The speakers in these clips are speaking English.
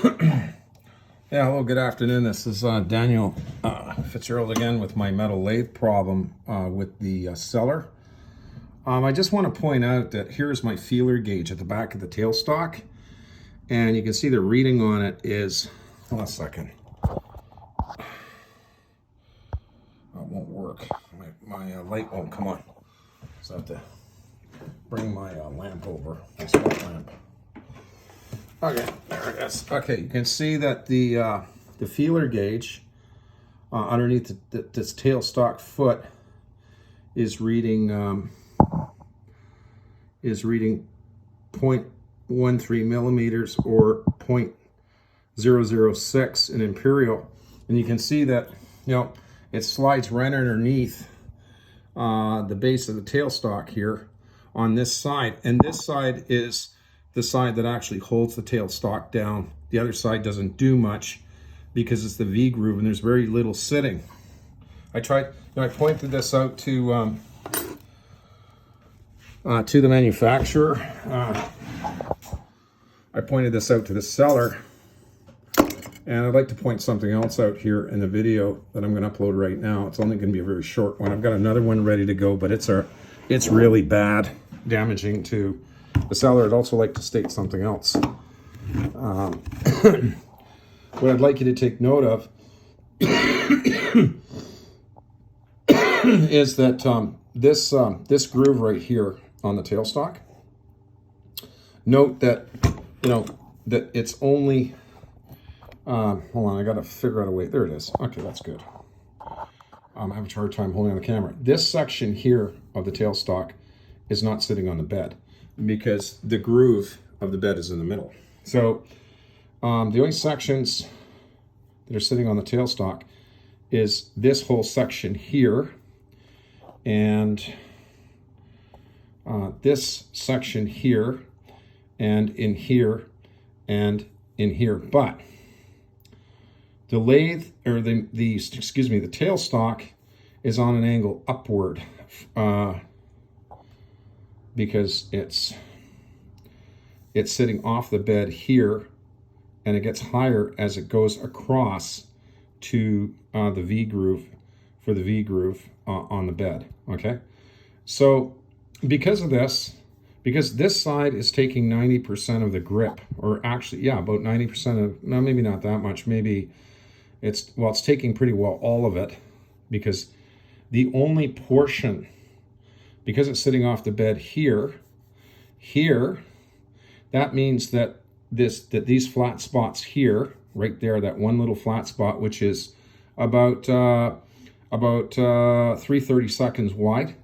Yeah, hello, good afternoon. This is Daniel Fitzgerald again with my metal lathe problem with the cellar. I just want to point out that here's my feeler gauge at the back of the tailstock, and you can see the reading on it is, hold on a second. It won't work. My light won't come on. So I have to bring my lamp over, my spot lamp. Okay, there it is. Okay, you can see that the feeler gauge underneath this tailstock foot is reading 0.13 millimeters or 0.006 in imperial, and you can see that it slides right underneath the base of the tailstock here on this side, and this side is the side that actually holds the tailstock down. The other side doesn't do much because it's the V groove and there's very little sitting. I pointed this out to the manufacturer. I pointed this out to the seller, and I'd like to point something else out here in the video that I'm going to upload right now. It's only going to be a very short one. I've got another one ready to go, but it's really bad, damaging to the seller. I'd also like to state something else. What I'd like you to take note of is that this groove right here on the tailstock, note that that it's only hold on, I gotta figure out a way. There it is. Okay, that's good. I'm having a hard time holding on the camera. This section here of the tailstock is not sitting on the bed because the groove of the bed is in the middle. So the only sections that are sitting on the tailstock is this whole section here and this section here and in here and in here. But the lathe, or the tailstock is on an angle upward because it's sitting off the bed here, and it gets higher as it goes across to the V groove, for the V groove on the bed. Okay, so because of this, because this side is taking 90% of the grip, or actually, yeah, about 90% of, no, maybe not that much, maybe it's taking pretty well all of it, because the only portion, because it's sitting off the bed here, that means that these flat spots here, right there, that one little flat spot, which is about 3/32 seconds wide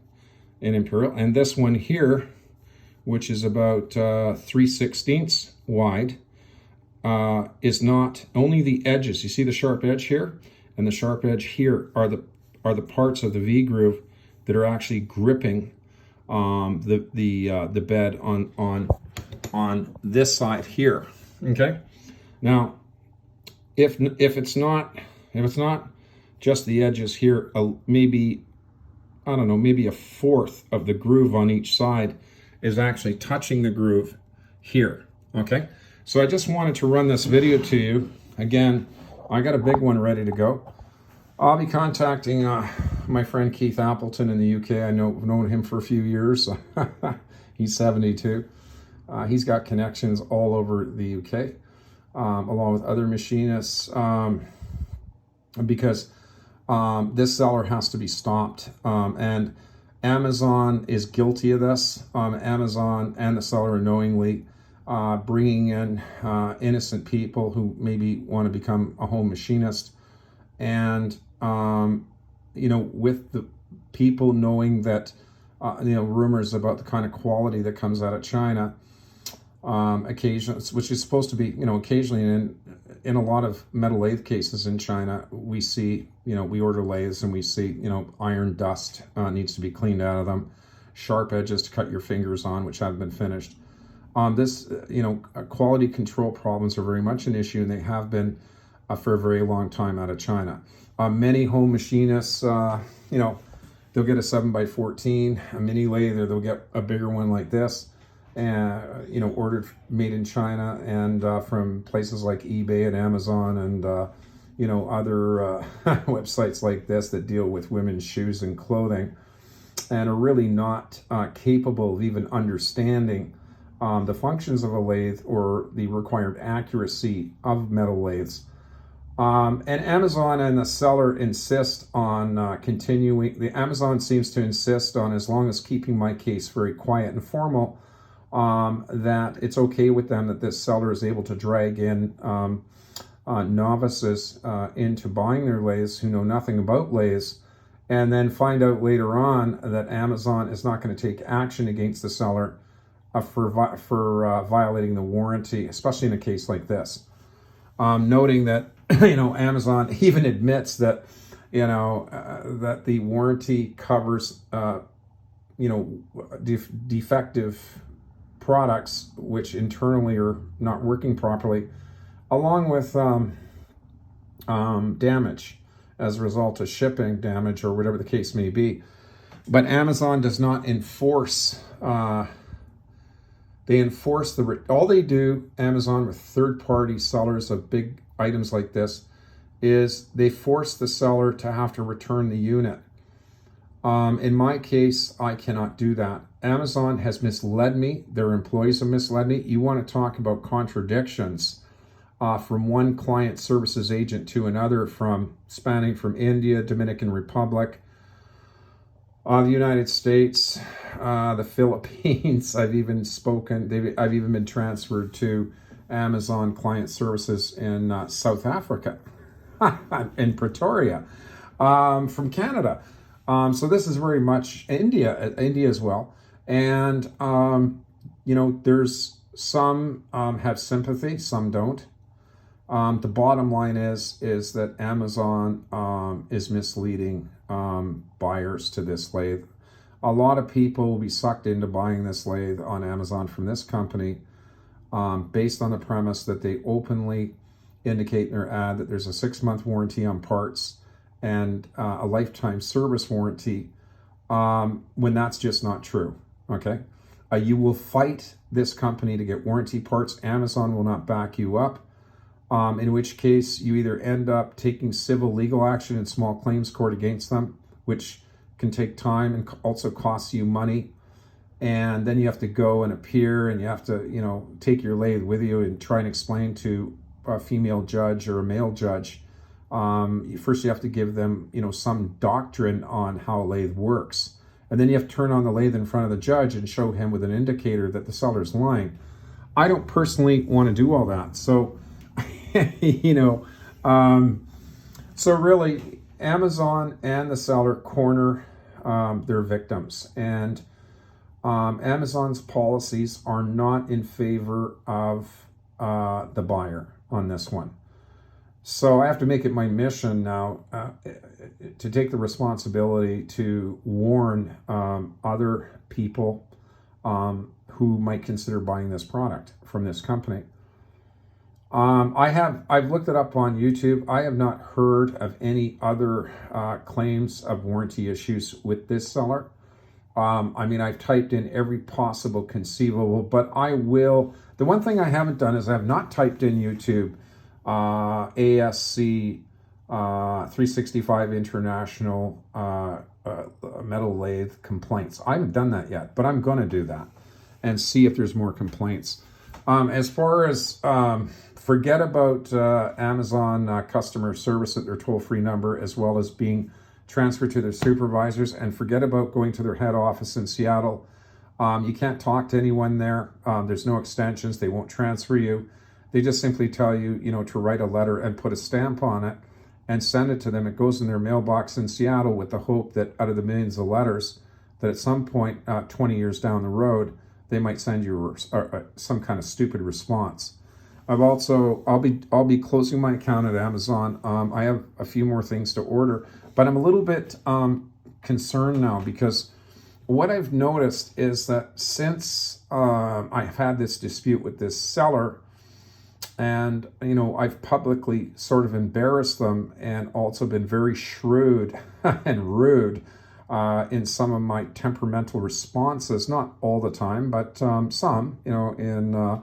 in imperial, and this one here, which is about 3/16 wide, is not, only the edges. You see the sharp edge here and the sharp edge here are the parts of the V groove that are actually gripping the bed on this side here. Okay, now if it's not just the edges here, maybe, I don't know, maybe a fourth of the groove on each side is actually touching the groove here. Okay, so I just wanted to run this video to you. Again, I got a big one ready to go. I'll be contacting my friend Keith Appleton in the UK. I've known him for a few years. He's 72. He's got connections all over the UK, along with other machinists, because this seller has to be stopped. And Amazon is guilty of this. Amazon and the seller are knowingly bringing in innocent people who maybe want to become a home machinist, and with the people knowing that rumors about the kind of quality that comes out of China, occasionally, which is supposed to be occasionally, in a lot of metal lathe cases in China, we see, we order lathes and we see, iron dust needs to be cleaned out of them, sharp edges to cut your fingers on, which haven't been finished. Quality control problems are very much an issue, and they have been for a very long time out of China. Many home machinists, they'll get a 7x14, a mini lathe, or they'll get a bigger one like this, you know, ordered made in China, and from places like eBay and Amazon and you know, other websites like this that deal with women's shoes and clothing, and are really not capable of even understanding the functions of a lathe or the required accuracy of metal lathes. And Amazon and the seller insist on continuing. The Amazon seems to insist on, as long as keeping my case very quiet and formal, that it's okay with them that this seller is able to drag in novices into buying their lathes who know nothing about lathes, and then find out later on that Amazon is not going to take action against the seller for violating the warranty, especially in a case like this. Noting that, you know, Amazon even admits that, you know, that the warranty covers, you know, defective products which internally are not working properly, along with damage as a result of shipping damage or whatever the case may be. But Amazon does not enforce. They enforce all they do, Amazon, with third-party sellers of big items like this, is they force the seller to have to return the unit. In my case, I cannot do that. Amazon has misled me. Their employees have misled me. You want to talk about contradictions from one client services agent to another, spanning from India, Dominican Republic, the United States, the Philippines. I've even been transferred to Amazon client services in South Africa, in Pretoria, from Canada. So this is very much India as well. And, you know, there's some have sympathy, some don't. The bottom line is that Amazon is misleading buyers to this lathe. A lot of people will be sucked into buying this lathe on Amazon from this company based on the premise that they openly indicate in their ad that there's a 6-month warranty on parts and a lifetime service warranty, when that's just not true, okay? You will fight this company to get warranty parts. Amazon will not back you up. In which case you either end up taking civil legal action in small claims court against them, which can take time and also costs you money. And then you have to go and appear, and you have to, you know, take your lathe with you and try and explain to a female judge or a male judge. First you have to give them, you know, some doctrine on how a lathe works. And then you have to turn on the lathe in front of the judge and show him with an indicator that the seller's lying. I don't personally want to do all that. So, you know, so really Amazon and the seller corner their victims, and Amazon's policies are not in favor of the buyer on this one. So I have to make it my mission now to take the responsibility to warn other people who might consider buying this product from this company. I've looked it up on YouTube. I have not heard of any other claims of warranty issues with this seller. I mean, I've typed in every possible conceivable, but I will. The one thing I haven't done is I have not typed in YouTube ASC 365 International metal lathe complaints. I haven't done that yet, but I'm going to do that and see if there's more complaints. As far as forget about Amazon customer service at their toll-free number, as well as being transferred to their supervisors, and forget about going to their head office in Seattle. You can't talk to anyone there. There's no extensions. They won't transfer you. They just simply tell you, you know, to write a letter and put a stamp on it and send it to them. It goes in their mailbox in Seattle with the hope that out of the millions of letters, that at some point, 20 years down the road, they might send you some kind of stupid response. I'll be closing my account at Amazon. I have a few more things to order, but I'm a little bit concerned now, because what I've noticed is that since I've had this dispute with this seller, and, you know, I've publicly sort of embarrassed them and also been very shrewd and rude in some of my temperamental responses, not all the time, but some, in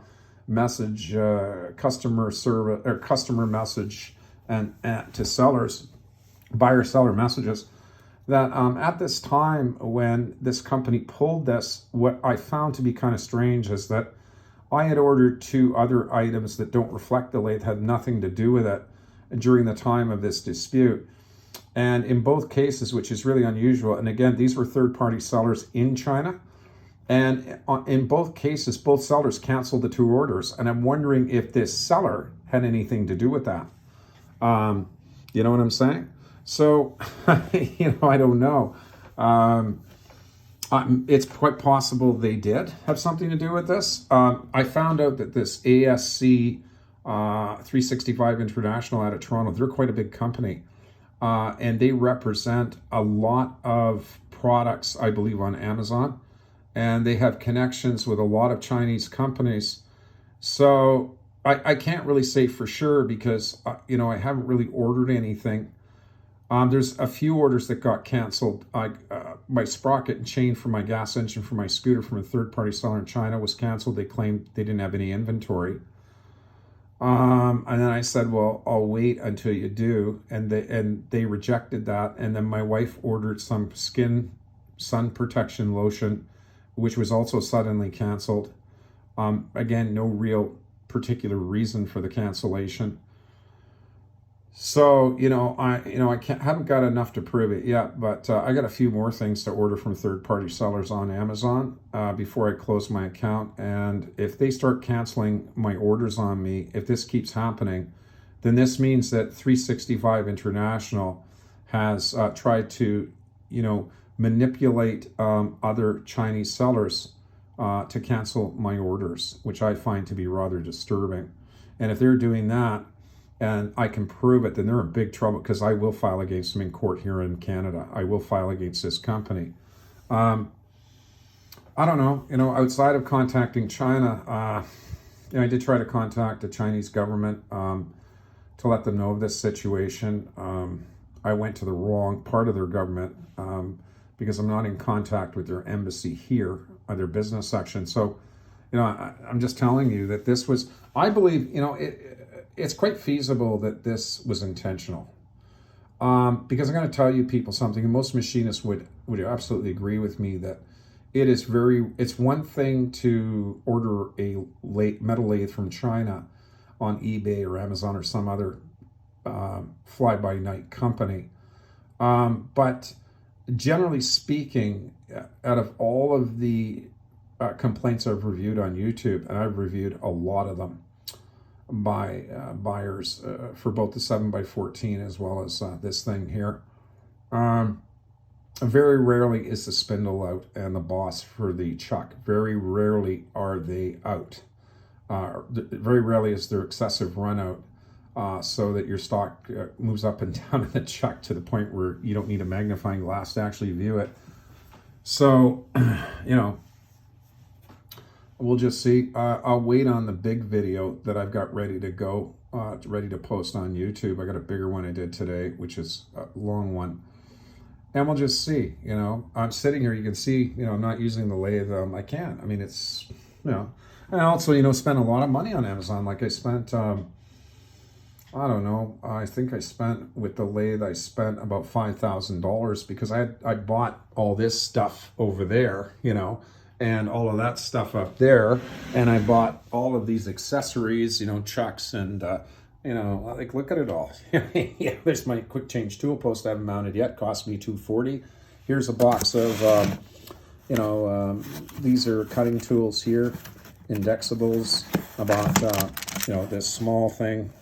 message, customer service or customer message and to sellers, buyer-seller messages, that at this time when this company pulled this, what I found to be kind of strange is that I had ordered 2 other items that don't reflect the lathe, had nothing to do with it during the time of this dispute. And in both cases, which is really unusual, and again, these were third-party sellers in China, and in both cases, both sellers canceled the 2 orders. And I'm wondering if this seller had anything to do with that. You know what I'm saying? So, I don't know. It's quite possible they did have something to do with this. I found out that this ASC 365 International out of Toronto, they're quite a big company. And they represent a lot of products, I believe, on Amazon. And they have connections with a lot of Chinese companies. So I can't really say for sure because, I haven't really ordered anything. There's a few orders that got canceled. My sprocket and chain for my gas engine for my scooter from a third-party seller in China was canceled. They claimed they didn't have any inventory. And then I said, well, I'll wait until you do. And they rejected that. And then my wife ordered some skin sun protection lotion, which was also suddenly canceled. Again, no real particular reason for the cancellation. So, I haven't got enough to prove it yet, but I got a few more things to order from third-party sellers on Amazon before I close my account. And if they start canceling my orders on me, if this keeps happening, then this means that 365 International has tried to, manipulate other Chinese sellers to cancel my orders, which I find to be rather disturbing. And if they're doing that, and I can prove it, then they're in big trouble because I will file against them in court here in Canada. I will file against this company. I don't know, outside of contacting China, I did try to contact the Chinese government to let them know of this situation. I went to the wrong part of their government because I'm not in contact with their embassy here, or their business section. So, I'm just telling you that this was, I believe, it's quite feasible that this was intentional. Because I'm going to tell you people something, and most machinists would absolutely agree with me that it's one thing to order a metal lathe from China on eBay or Amazon or some other fly-by-night company. But generally speaking, out of all of the complaints I've reviewed on YouTube, and I've reviewed a lot of them, by buyers for both the 7x14 as well as this thing here. Very rarely is the spindle out and the boss for the chuck. Very rarely are they out. Very rarely is there excessive run out so that your stock moves up and down in the chuck to the point where you don't need a magnifying glass to actually view it. So, we'll just see. I'll wait on the big video that I've got ready to go, ready to post on YouTube. I got a bigger one I did today, which is a long one. And we'll just see, I'm sitting here, you can see, I'm not using the lathe. I can. I mean, it's, and also, spend a lot of money on Amazon. Like I spent, I don't know, I think I spent with the lathe, I spent about $5,000 because I bought all this stuff over there, and all of that stuff up there, and I bought all of these accessories, chucks, and look at it all. Yeah, there's my quick change tool post I haven't mounted yet, cost me $240. Here's a box of these are cutting tools here, indexables. I bought this small thing.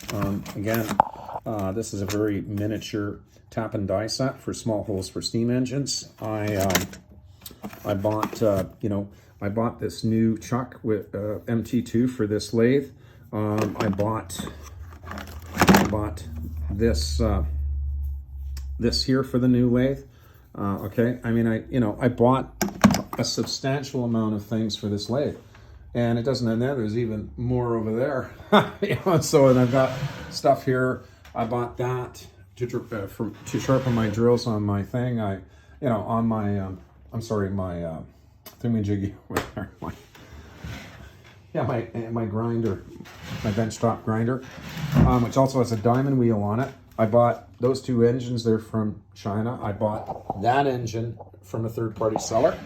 Again, this is a very miniature tap and die set for small holes for steam engines. I bought, I bought this new chuck with MT2 for this lathe. I bought this this here for the new lathe. Okay, I mean, I bought a substantial amount of things for this lathe, and it doesn't end there. There's even more over there. So, and I've got stuff here. I bought that to sharpen my drills on my thing. you know, on my, I'm sorry, my thingamajiggy, my grinder, my benchtop grinder, which also has a diamond wheel on it. I bought those two engines. They're from China. I bought that engine from a third-party seller.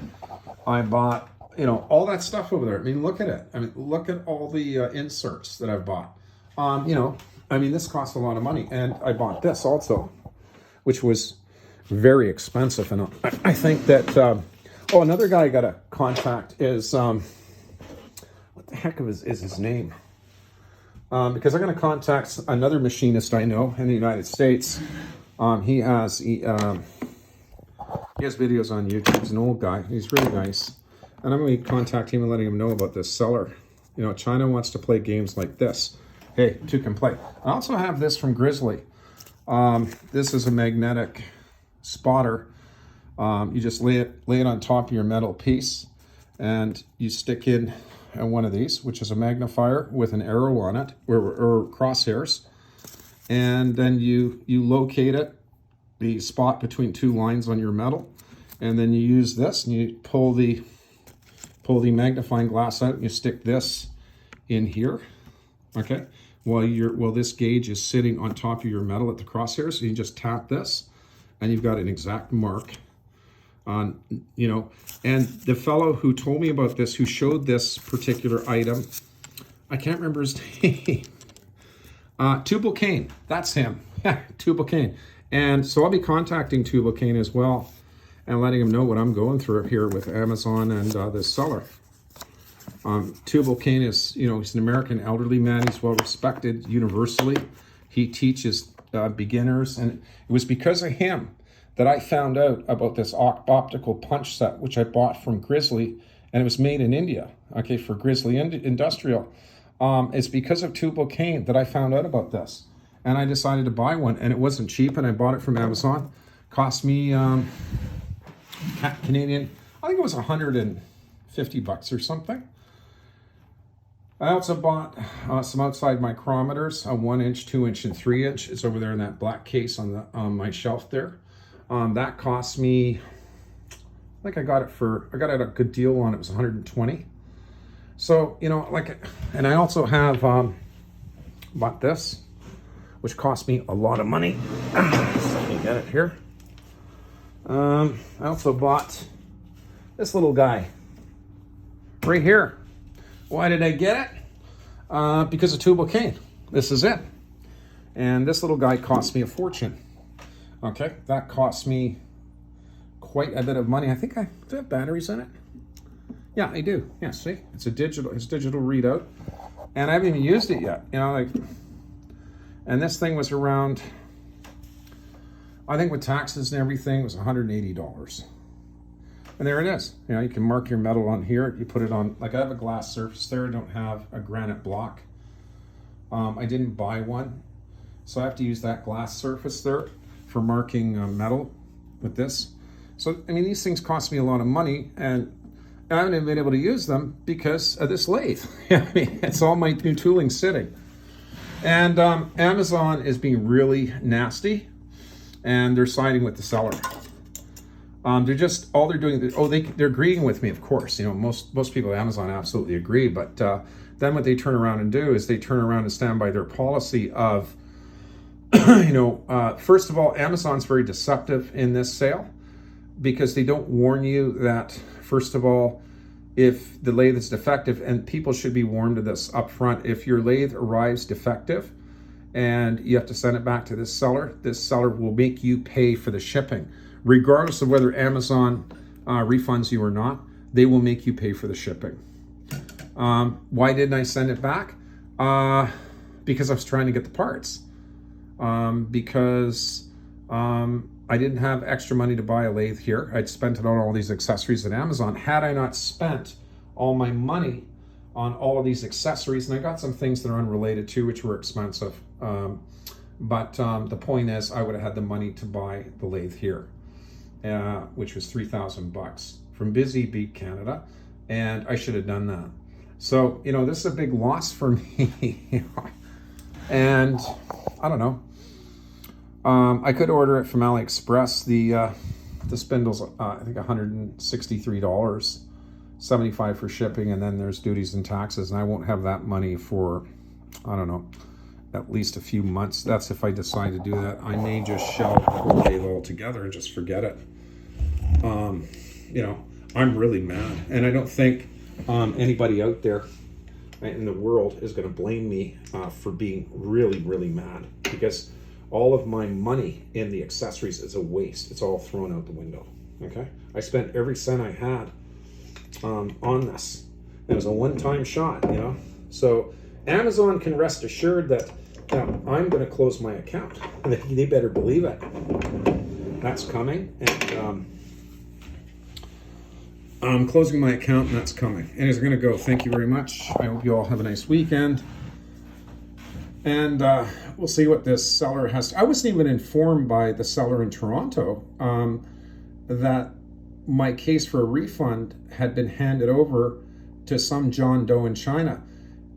I bought, you know, all that stuff over there. I mean, look at it. I mean, look at all the inserts that I've bought. You know, I mean, this costs a lot of money. And I bought this also, which was very expensive. And I think that, oh, another guy I got to contact is, what the heck is his name? Because I'm going to contact another machinist I know in the United States. He has videos on YouTube. He's an old guy. He's really nice. And I'm going to contact him and letting him know about this seller. You know, China wants to play games like this. Hey, two can play. I also have this from Grizzly. This is a magnetic spotter. You just lay it on top of your metal piece, and you stick in one of these, which is a magnifier with an arrow on it, or crosshairs, and then you locate it, the spot between two lines on your metal, and then you use this and you pull the magnifying glass out and you stick this in here, okay, while this gauge is sitting on top of your metal at the crosshairs. So you just tap this and you've got an exact mark on, you know. And the fellow who told me about this, who showed this particular item, I can't remember his name. Tubal Cain, that's him. Yeah, Tubal Cain. And so I'll be contacting Tubal Cain as well and letting him know what I'm going through here with Amazon and this seller. Tubal Cain is, you know, he's an American elderly man. He's well respected universally. He teaches beginners, and it was because of him that I found out about this optical punch set, which I bought from Grizzly, and it was made in India, okay, for Grizzly Industrial. It's because of Tubal Cain that I found out about this, and I decided to buy one, and it wasn't cheap, and I bought it from Amazon. Cost me Canadian, I think it was $150 or something. I also bought some outside micrometers, a 1-inch, 2-inch, and 3-inch. It's over there in that black case on my shelf there. That cost me, I think I got it at a good deal on it. It was $120. So, you know, and I also have bought this, which cost me a lot of money. Let me get it here. I also bought this little guy right here. Why did I get it? Because of Tubal Cain. This is it. And this little guy cost me a fortune. Okay, that cost me quite a bit of money. I think I have batteries in it. Yeah, I do. Yeah, see, it's digital readout, and I haven't even used it yet. You know, and this thing was around, I think with taxes and everything, it was $180. And there it is. You know, you can mark your metal on here. You put it on, like I have a glass surface there. I don't have a granite block. I didn't buy one, so I have to use that glass surface there for marking metal with this. So, I mean, these things cost me a lot of money, and I haven't even been able to use them because of this lathe. I mean, it's all my new tooling sitting. And Amazon is being really nasty, and they're siding with the seller. They're just, all they're doing, they're agreeing with me, of course. You know, most people at Amazon absolutely agree, but then what they turn around and do is they turn around and stand by their policy of, you know, first of all, Amazon's very deceptive in this sale because they don't warn you that, first of all, if the lathe is defective, and people should be warned of this up front, if your lathe arrives defective and you have to send it back to this seller will make you pay for the shipping. Regardless of whether Amazon refunds you or not, they will make you pay for the shipping. Why didn't I send it back? Because I was trying to get the parts. Because I didn't have extra money to buy a lathe here. I'd spent it on all these accessories at Amazon. Had I not spent all my money on all of these accessories, and I got some things that are unrelated too, which were expensive. But the point is, I would have had the money to buy the lathe here. Which was $3,000 from Busy Beat Canada, and I should have done that. So, you know, this is a big loss for me. And I don't know. I could order it from AliExpress. the spindle's I think $163, $75 for shipping, and then there's duties and taxes, and I won't have that money for, I don't know, at least a few months. That's if I decide to do that. I may just shelve the whole lathe altogether and just forget it. You know, I'm really mad, and I don't think anybody out there in the world is going to blame me for being really, really mad, because all of my money in the accessories is a waste. It's all thrown out the window. Okay, I spent every cent I had on this. It was a one-time shot, you know. So Amazon can rest assured that I'm going to close my account, and they better believe it. That's coming, and I'm closing my account, and that's coming. And it's going to go. Thank you very much. I hope you all have a nice weekend. And we'll see what this seller has to. I wasn't even informed by the seller in Toronto that my case for a refund had been handed over to some John Doe in China.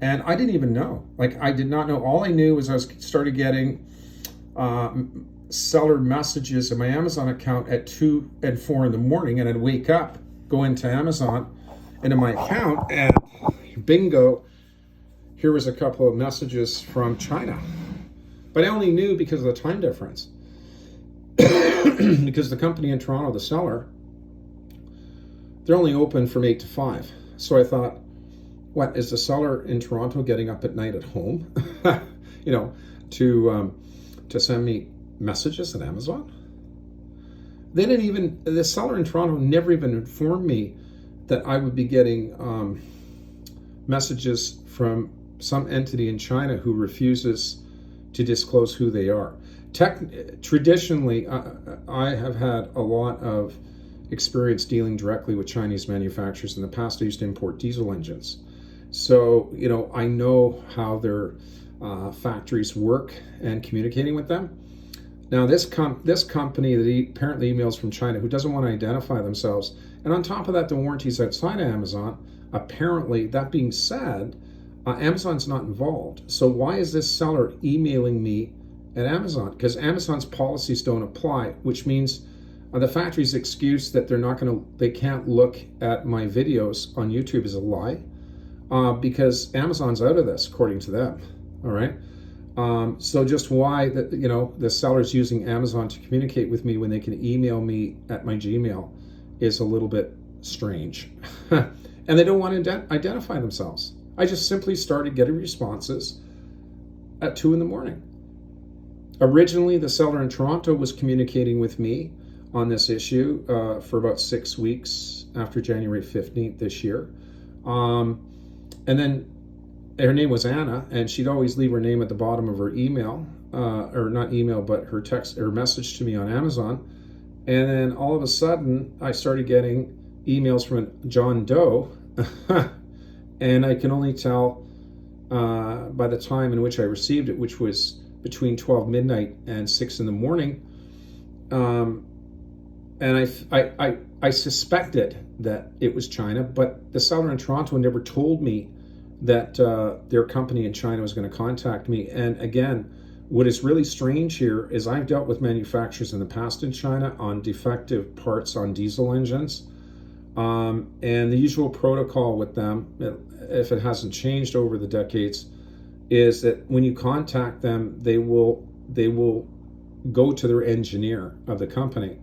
And I didn't even know. Like, I did not know. All I knew was I started getting seller messages in my Amazon account at 2 and 4 in the morning, and I'd wake up, go into Amazon, into my account, and bingo, here was a couple of messages from China. But I only knew because of the time difference. Because the company in Toronto, the seller, they're only open from 8 to 5. So I thought, what, is the seller in Toronto getting up at night at home, you know, to send me messages at Amazon? They didn't even, the seller in Toronto never even informed me that I would be getting messages from some entity in China who refuses to disclose who they are. Traditionally, I have had a lot of experience dealing directly with Chinese manufacturers. In the past, I used to import diesel engines. So, you know, I know how their factories work and communicating with them. Now, this company that apparently emails from China, who doesn't want to identify themselves, and on top of that, the warranty's outside of Amazon. Apparently, that being said, Amazon's not involved. So why is this seller emailing me at Amazon? Because Amazon's policies don't apply, which means the factory's excuse that they can't look at my videos on YouTube is a lie, because Amazon's out of this, according to them. All right. So just why that, you know, the seller's using Amazon to communicate with me when they can email me at my Gmail is a little bit strange. And they don't want to identify themselves. I just simply started getting responses at 2 in the morning. Originally, the seller in Toronto was communicating with me on this issue for about 6 weeks after January 15th this year. And then her name was Anna, and she'd always leave her name at the bottom of her email, or not email, but her text or message to me on Amazon. And then all of a sudden, I started getting emails from John Doe, and I can only tell by the time in which I received it, which was between 12 midnight and 6 in the morning. And I suspected that it was China, but the seller in Toronto never told me that their company in China was going to contact me. And again, what is really strange here is I've dealt with manufacturers in the past in China on defective parts on diesel engines. And the usual protocol with them, if it hasn't changed over the decades, is that when you contact them, they will go to their engineer of the company.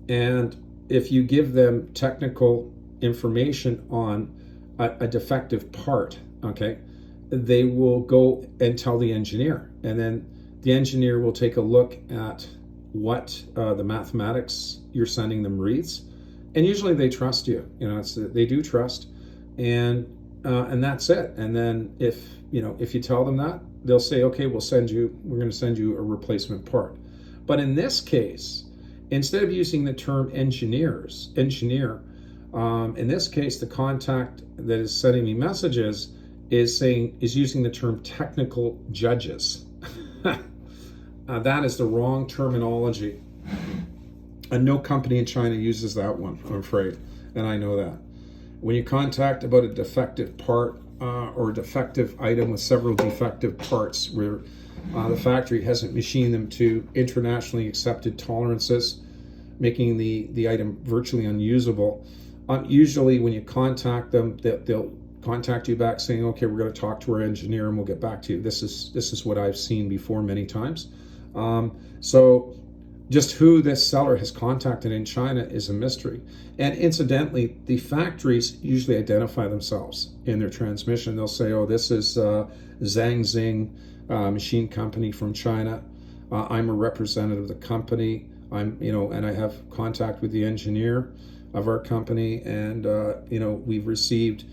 And if you give them technical information on a defective part, okay, they will go and tell the engineer, and then the engineer will take a look at what the mathematics you're sending them reads, and usually they trust you. You know, they do trust, and that's it. And then if you tell them that, they'll say, okay, we're going to send you a replacement part. But in this case, instead of using the term engineer, in this case, the contact that is sending me messages is using the term technical judges. That is the wrong terminology. And no company in China uses that one, I'm afraid. And I know that. When you contact about a defective part or a defective item with several defective parts where the factory hasn't machined them to internationally accepted tolerances, making the item virtually unusable. Usually when you contact them, they'll contact you back saying, okay, we're going to talk to our engineer and we'll get back to you. This is what I've seen before many times. So just who this seller has contacted in China is a mystery. And incidentally, the factories usually identify themselves in their transmission. They'll say, oh, this is Zhang Xing machine company from China. I'm a representative of the company. And I have contact with the engineer of our company, and we've received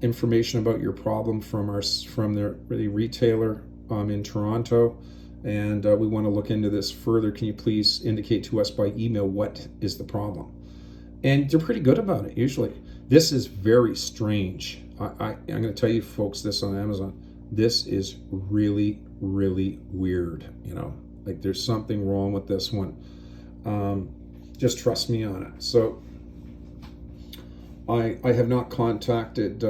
information about your problem from the retailer in Toronto, and we want to look into this further. Can you please indicate to us by email what is the problem? And they're pretty good about it usually. This is very strange. I'm going to tell you folks this on Amazon. This is really, really weird. Like there's something wrong with this one. Just trust me on it. So I have not contacted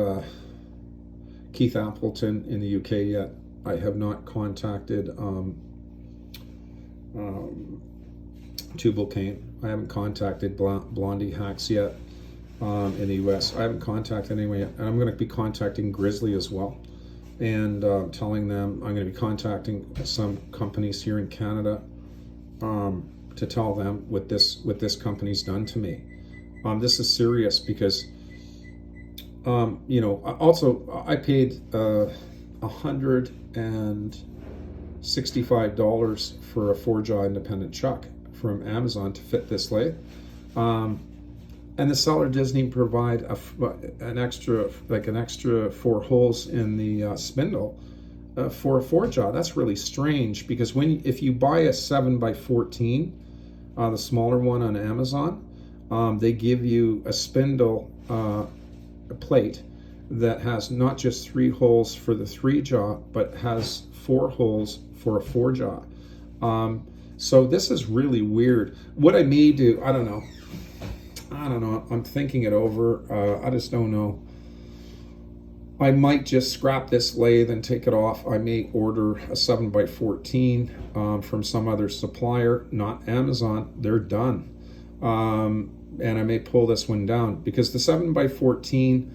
Keith Appleton in the UK yet. I have not contacted Tubal Cain. I haven't contacted Blondie Hacks yet in the US. I haven't contacted anyone yet. And I'm going to be contacting Grizzly as well, and telling them I'm going to be contacting some companies here in Canada to tell them what this company's done to me. This is serious because also I paid $165 for a 4-jaw independent chuck from Amazon to fit this lathe, and the seller doesn't even provide an extra 4 holes in the spindle for a 4-jaw. That's really strange, because if you buy a 7x14, the smaller one on Amazon, they give you a spindle a plate that has not just 3 holes for the 3-jaw, but has 4 holes for a 4-jaw. So this is really weird. What I may do, I don't know. I'm thinking it over. I just don't know. I might just scrap this lathe and take it off. I may order a 7x14 from some other supplier, not Amazon. They're done. And I may pull this one down, because the 7x14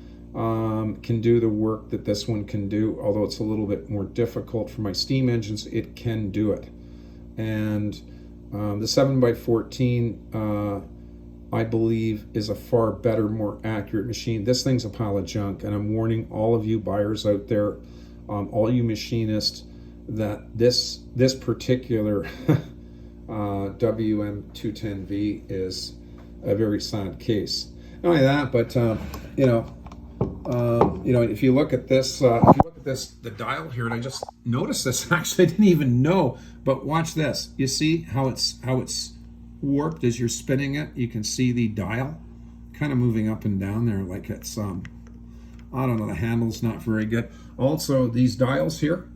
can do the work that this one can do, although it's a little bit more difficult for my steam engines. It can do it. And the 7x14 I believe is a far better, more accurate machine. This thing's a pile of junk, and I'm warning all of you buyers out there, all you machinists, that this particular WM210V is a very sad case. Not only that, but if you look at this, the dial here, and I just noticed this. Actually, I didn't even know, but watch this. You see how it's warped as you're spinning it? You can see the dial kind of moving up and down there, like it's I don't know, the handle's not very good. Also, these dials here,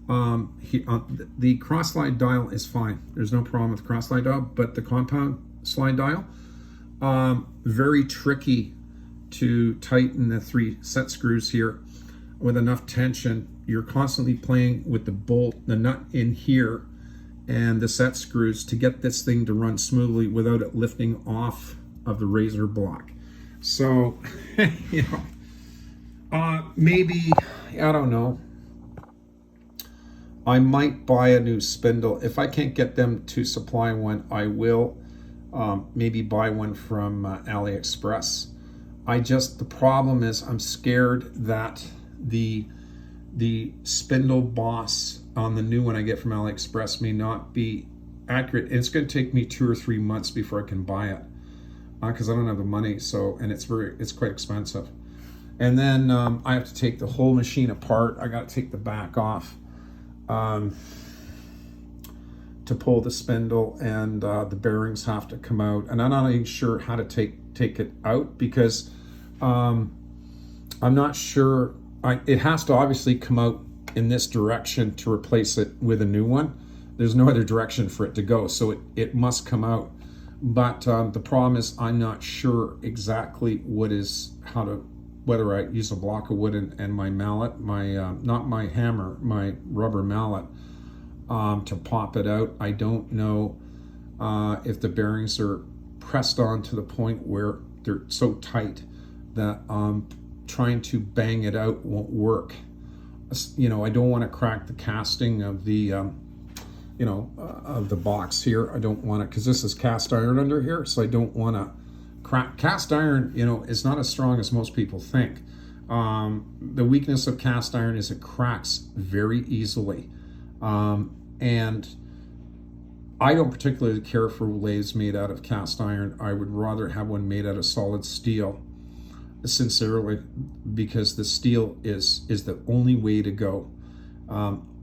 the cross slide dial is fine. There's no problem with the cross slide dial, but the compound slide dial, very tricky to tighten the 3 set screws here with enough tension. You're constantly playing with the bolt, the nut in here, and the set screws to get this thing to run smoothly without it lifting off of the razor block. So, maybe, I don't know, I might buy a new spindle. If I can't get them to supply one, I will maybe buy one from AliExpress. The problem is I'm scared that the spindle boss on the new one I get from AliExpress may not be accurate. It's going to take me 2 or 3 months before I can buy it, because I don't have the money. So, and it's quite expensive. And then I have to take the whole machine apart. I got to take the back off to pull the spindle, and the bearings have to come out. And I'm not even sure how to take it out, because I'm not sure. It has to obviously come out in this direction to replace it with a new one. There's no other direction for it to go, so it must come out. But the problem is I'm not sure exactly whether I use a block of wood and my mallet, not my hammer, my rubber mallet, to pop it out. I don't know if the bearings are pressed on to the point where they're so tight that trying to bang it out won't work. You know, I don't want to crack the casting of the of the box here. I don't want to, because this is cast iron under here, so I don't want to crack. Cast iron, you know, is not as strong as most people think. The weakness of cast iron is it cracks very easily, and I don't particularly care for lathes made out of cast iron. I would rather have one made out of solid steel, sincerely, because the steel is the only way to go.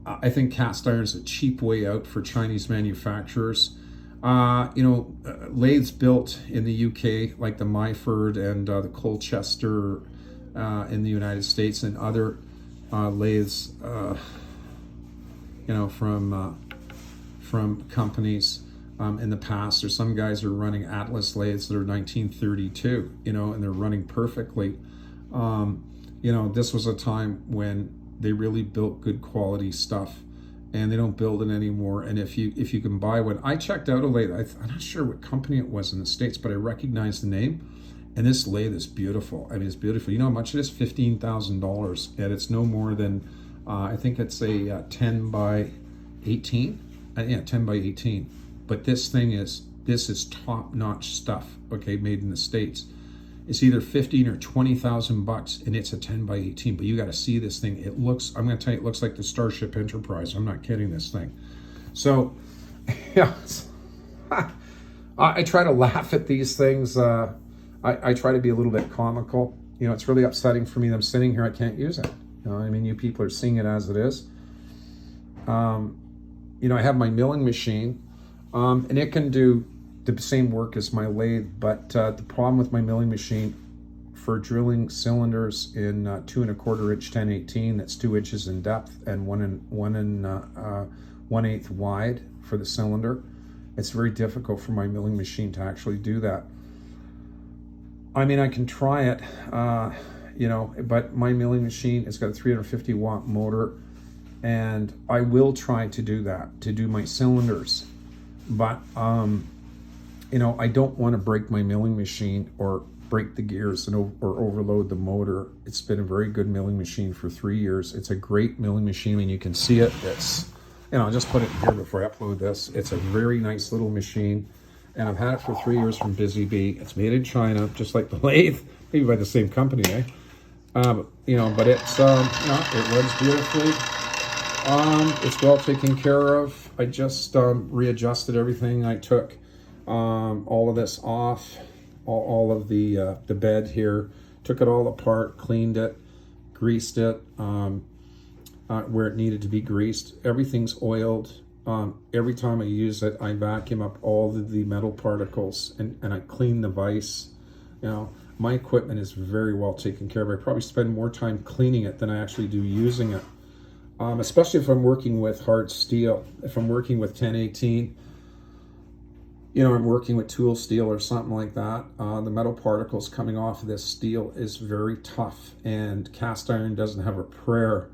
I think cast iron is a cheap way out for Chinese manufacturers. Lathes built in the UK, like the Myford and the Colchester in the United States, and other lathes, from companies in the past, or some guys are running Atlas lathes that are 1932, and they're running perfectly. This was a time when they really built good quality stuff, and they don't build it anymore. And if you can buy one, I checked out a lathe. I'm not sure what company it was in the States, but I recognize the name. And this lathe is beautiful. I mean, it's beautiful. You know how much it is? $15,000, and it's no more than I think it's a 10 by 18. Yeah, 10 by 18. But this is top-notch stuff, okay, made in the States. It's either 15 or 20,000 bucks, and it's a 10 by 18. But you got to see this thing. It looks, I'm going to tell you, it looks like the Starship Enterprise. I'm not kidding, this thing. So, yeah, I try to laugh at these things. I try to be a little bit comical. It's really upsetting for me that I'm sitting here, I can't use it. I mean, you people are seeing it as it is. I have my milling machine, and it can do the same work as my lathe, but the problem with my milling machine for drilling cylinders in 2 1/4 inch 1018, that's 2 inches in depth and 1/8 wide for the cylinder, it's very difficult for my milling machine to actually do that. I mean, I can try it, but my milling machine, it's got a 350 watt motor, and I will try to do that, to do my cylinders. But, I don't want to break my milling machine or break the gears or overload the motor. It's been a very good milling machine for 3 years. It's a great milling machine. I mean, you can see it. It's, I'll just put it here before I upload this. It's a very nice little machine. And I've had it for 3 years from Busy Bee. It's made in China, just like the lathe, maybe by the same company, eh? But it's, it runs beautifully. It's well taken care of. I just readjusted everything. I took all of this off, all of the bed here, took it all apart, cleaned it, greased it where it needed to be greased. Everything's oiled. Every time I use it, I vacuum up all of the metal particles and I clean the vise. My equipment is very well taken care of. I probably spend more time cleaning it than I actually do using it. Especially if I'm working with hard steel. If I'm working with 1018, I'm working with tool steel or something like that. The metal particles coming off of this steel is very tough, and cast iron doesn't have a prayer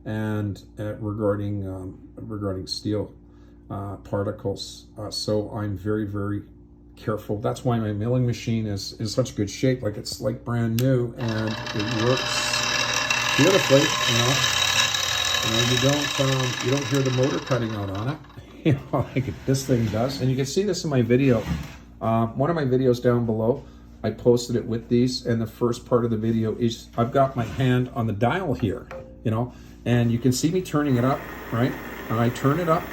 and regarding steel particles. So I'm very, very careful. That's why my milling machine is in such good shape. Like, it's like brand new, and it works beautifully. You don't hear the motor cutting out on it, like this thing does. And you can see this in my video. One of my videos down below, I posted it with these, and the first part of the video is I've got my hand on the dial here, and you can see me turning it up, right? And I turn it up,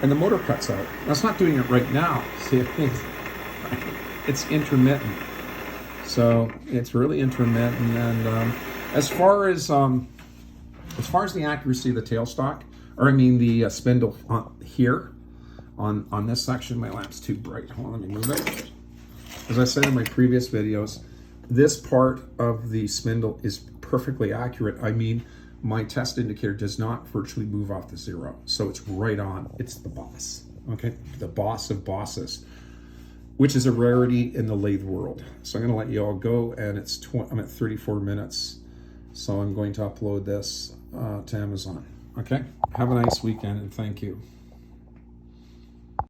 and the motor cuts out. Now, it's not doing it right now. See, it's intermittent. So it's really intermittent. And as far as the accuracy of the tailstock, or the spindle here on this section, my lamp's too bright. Hold on, let me move it. As I said in my previous videos, this part of the spindle is perfectly accurate. My test indicator does not virtually move off the zero. So it's right on. It's the boss, okay? The boss of bosses, which is a rarity in the lathe world. So I'm gonna let you all go, and I'm at 34 minutes. So I'm going to upload this to Amazon, okay? Have a nice weekend, and thank you.